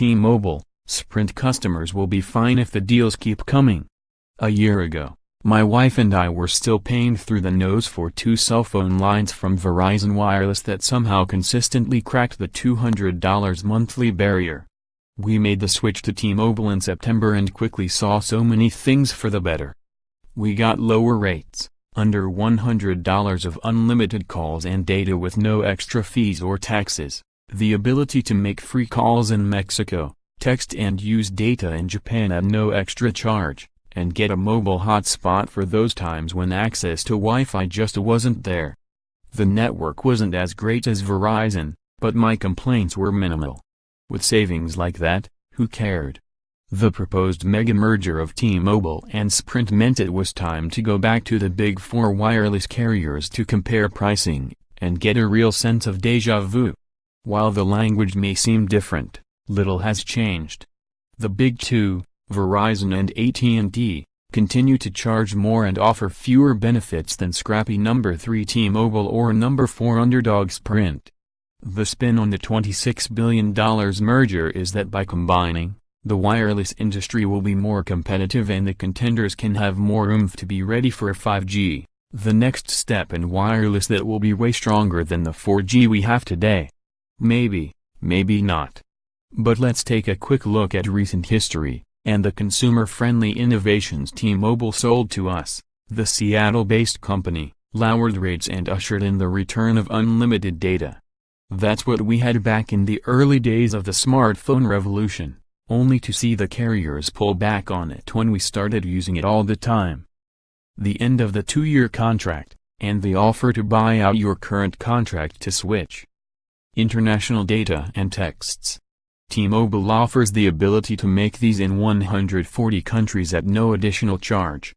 T-Mobile, Sprint customers will be fine if the deals keep coming. A year ago, my wife and I were still paying through the nose for 2 cell phone lines from Verizon Wireless that somehow consistently cracked the $200 monthly barrier. We made the switch to T-Mobile in September and quickly saw so many things for the better. We got lower rates, under $100 of unlimited calls and data with no extra fees or taxes, the ability to make free calls in Mexico, text and use data in Japan at no extra charge, and get a mobile hotspot for those times when access to Wi-Fi just wasn't there. The network wasn't as great as Verizon, but my complaints were minimal. With savings like that, who cared? The proposed mega merger of T-Mobile and Sprint meant it was time to go back to the big 4 wireless carriers to compare pricing, and get a real sense of déjà vu. While the language may seem different, little has changed. The big 2, Verizon and AT&T, continue to charge more and offer fewer benefits than scrappy number 3 T-Mobile or number 4 underdog Sprint. The spin on the $26 billion merger is that by combining, the wireless industry will be more competitive and the contenders can have more oomph to be ready for 5G, the next step in wireless that will be way stronger than the 4G we have today. Maybe, maybe not. But let's take a quick look at recent history, and the consumer-friendly innovations T-Mobile sold to us. The Seattle-based company lowered rates and ushered in the return of unlimited data. That's what we had back in the early days of the smartphone revolution, only to see the carriers pull back on it when we started using it all the time. The end of the 2-year contract, and the offer to buy out your current contract to switch. International data and texts. T-Mobile offers the ability to make these in 140 countries at no additional charge.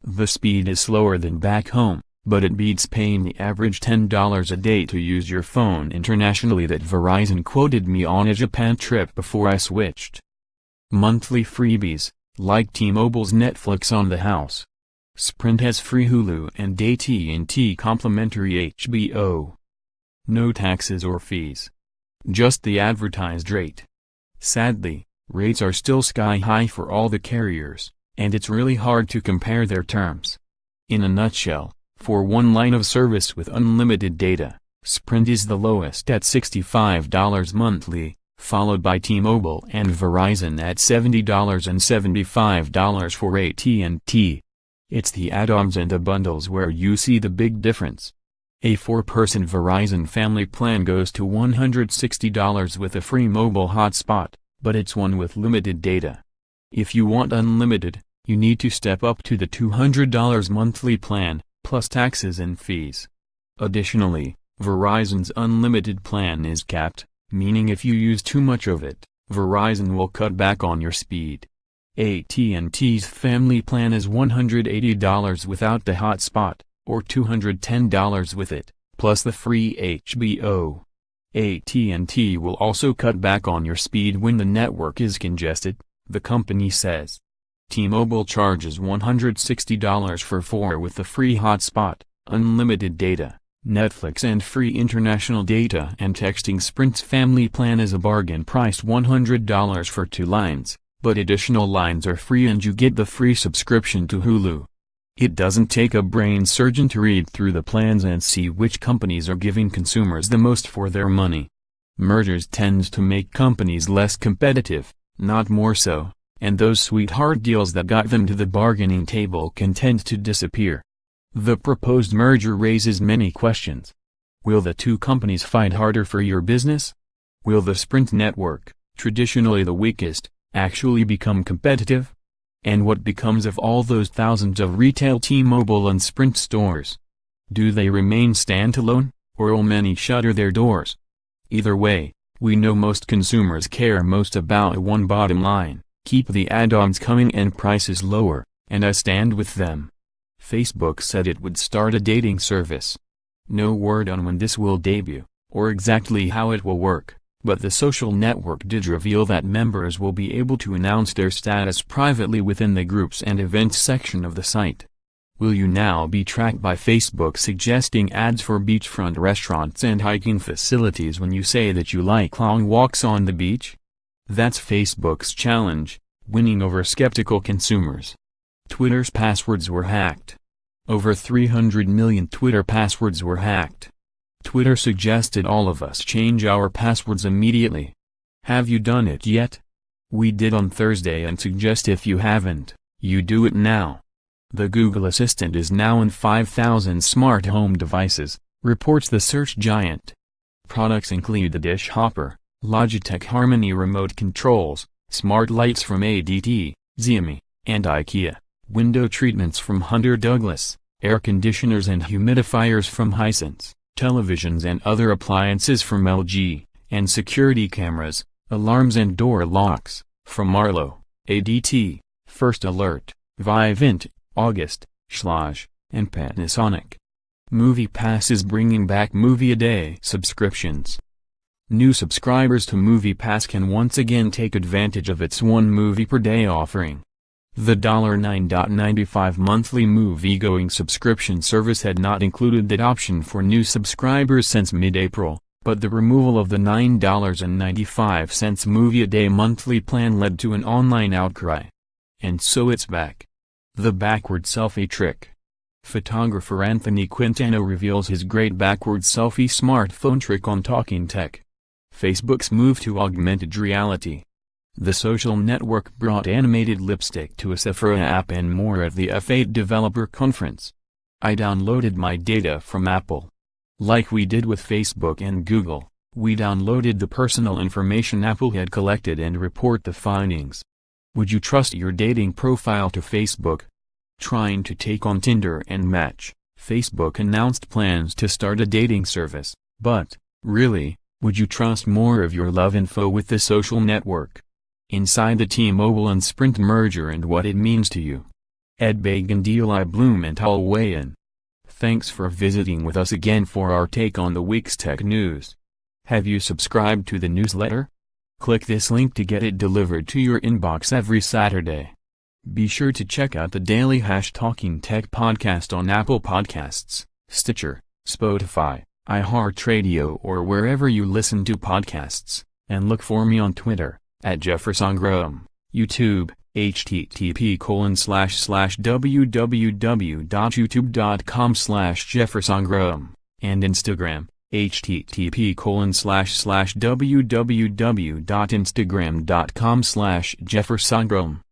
The speed is slower than back home, but it beats paying the average $10 a day to use your phone internationally that Verizon quoted me on a Japan trip before I switched. Monthly freebies, like T-Mobile's Netflix on the house. Sprint has free Hulu and AT&T complimentary HBO. No taxes or fees. Just the advertised rate. Sadly, rates are still sky high for all the carriers, and it's really hard to compare their terms. In a nutshell, for 1 line of service with unlimited data, Sprint is the lowest at $65 monthly, followed by T-Mobile and Verizon at $70 and $75 for AT&T. It's the add-ons and the bundles where you see the big difference. A 4-person Verizon family plan goes to $160 with a free mobile hotspot, but it's one with limited data. If you want unlimited, you need to step up to the $200 monthly plan, plus taxes and fees. Additionally, Verizon's unlimited plan is capped, meaning if you use too much of it, Verizon will cut back on your speed. AT&T's family plan is $180 without the hotspot, or $210 with it, plus the free HBO. AT&T will also cut back on your speed when the network is congested, the company says. T-Mobile charges $160 for 4 with the free hotspot, unlimited data, Netflix and free international data and texting. Sprint's family plan is a bargain priced $100 for 2 lines, but additional lines are free and you get the free subscription to Hulu. It doesn't take a brain surgeon to read through the plans and see which companies are giving consumers the most for their money. Mergers tends to make companies less competitive, not more so, and those sweetheart deals that got them to the bargaining table can tend to disappear. The proposed merger raises many questions. Will the 2 companies fight harder for your business? Will the Sprint network, traditionally the weakest, actually become competitive? And what becomes of all those thousands of retail T-Mobile and Sprint stores? Do they remain standalone, or will many shutter their doors? Either way, we know most consumers care most about one bottom line: keep the add-ons coming and prices lower, and I stand with them. Facebook said it would start a dating service. No word on when this will debut, or exactly how it will work. But the social network did reveal that members will be able to announce their status privately within the groups and events section of the site. Will you now be tracked by Facebook suggesting ads for beachfront restaurants and hiking facilities when you say that you like long walks on the beach? That's Facebook's challenge, winning over skeptical consumers. Twitter's passwords were hacked. Over 300 million Twitter passwords were hacked. Twitter suggested all of us change our passwords immediately. Have you done it yet? We did on Thursday and suggest if you haven't, you do it now. The Google Assistant is now in 5,000 smart home devices, reports the search giant. Products include the Dish Hopper, Logitech Harmony remote controls, smart lights from ADT, Xiaomi, and IKEA, window treatments from Hunter Douglas, air conditioners and humidifiers from Hisense, televisions and other appliances from LG, and security cameras, alarms and door locks, from Arlo, ADT, First Alert, Vivint, August, Schlage, and Panasonic. MoviePass is bringing back movie-a-day subscriptions. New subscribers to MoviePass can once again take advantage of its one movie per day offering. The $9.95 monthly movie-going subscription service had not included that option for new subscribers since mid-April, but the removal of the $9.95 movie-a-day monthly plan led to an online outcry. And so it's back. The backward selfie trick. Photographer Anthony Quintana reveals his great backward selfie smartphone trick on Talking Tech. Facebook's move to augmented reality. The social network brought animated lipstick to a Sephora app and more at the F8 Developer Conference. I downloaded my data from Apple. Like we did with Facebook and Google, we downloaded the personal information Apple had collected and report the findings. Would you trust your dating profile to Facebook? Trying to take on Tinder and Match, Facebook announced plans to start a dating service, but, really, would you trust more of your love info with the social network? Inside the T-Mobile and Sprint merger and what it means to you. Ed Bagan, Eli Bloom and I'll weigh in. Thanks for visiting with us again for our take on the week's tech news. Have you subscribed to the newsletter? Click this link to get it delivered to your inbox every Saturday. Be sure to check out the daily Talking Tech podcast on Apple Podcasts, Stitcher, Spotify, iHeartRadio or wherever you listen to podcasts, and look for me on Twitter, @JeffersonGraham, YouTube, http://www.youtube.com/JeffersonGraham, and Instagram, http://www.instagram.com/JeffersonGraham.